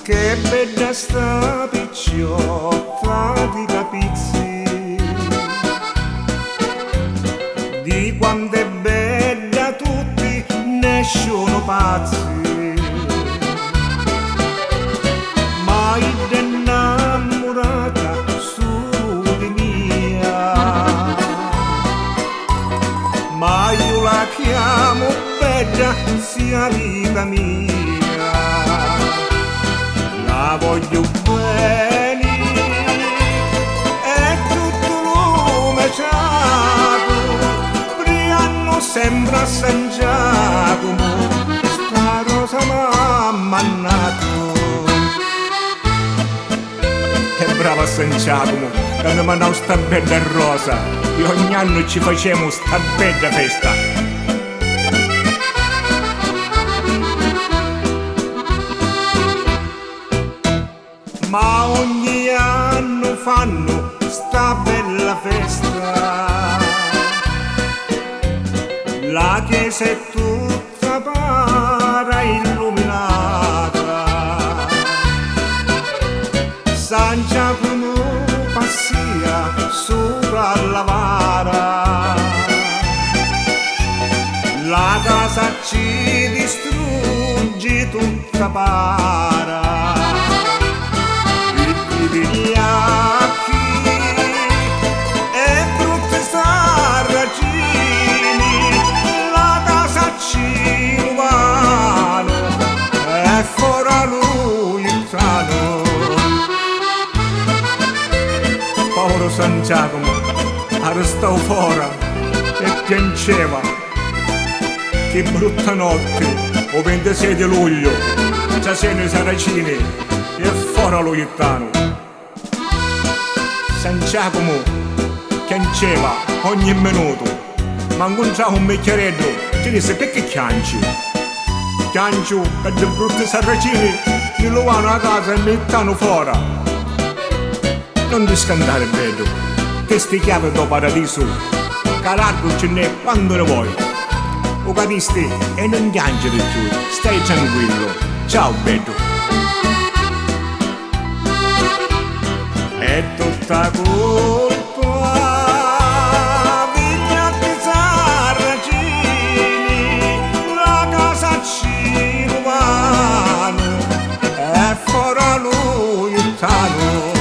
Che bella sta picciotta di capizzi, di quanto è bella tutti ne sono pazzi, ma io è innamorata solo di mia, ma io la chiamo bella sia vita mia. La voglio bene e tutto lume ciato, Brianno sembra San Giacomo, sta rosa m'ha mannato. Che brava San Giacomo, quando mi mandava sta bella rosa, e ogni anno ci facciamo sta bella festa. Ma ogni anno fanno sta bella festa, la chiesa è tutta para illuminata, San Giacomo passia sopra la vara, la casa ci distrugge tutta para. Gli occhi e brutte sarracini, la casa ci rubano e fora lui il trano. Povero San Giacomo arrestò fuori e piangeva. Che brutta notte, o 26 di luglio, già siano i saracini e fora lo ghittano. San Giacomo piangeva ogni minuto, ma incontrava un vecchieretto che disse: perché piangi? Piangio che le brutte sarracini mi lo vanno a casa e mi mettono fuori. Non ti scandare, bello, che sti chiavi do paradiso, che largo ce n'è quando ne vuoi. Lo capisti? E non piangere più, stai tranquillo. Ciao, bello. È tutta colpa degli altri sarracini, la casa ci rubano e fora lui il tano.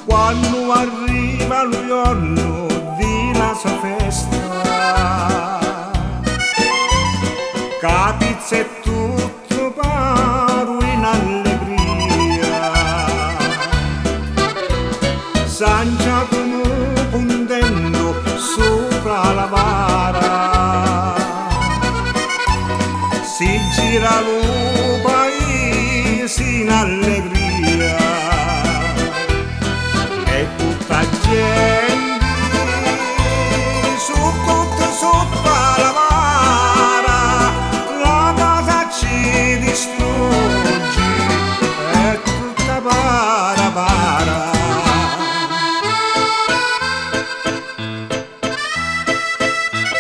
Quando arriva il giorno della sua festa, capizza e tutto paro in allegria, San Giacomo puntendo sopra la vara, si gira lo paese in allegria. Tutta gente sotto la vara, la casa ci distrugge, è tutta para.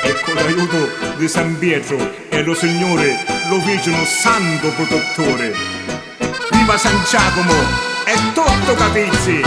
E con l'aiuto di San Pietro e lo Signore lo fecero santo protettore. Viva San Giacomo, è tutto capizzi!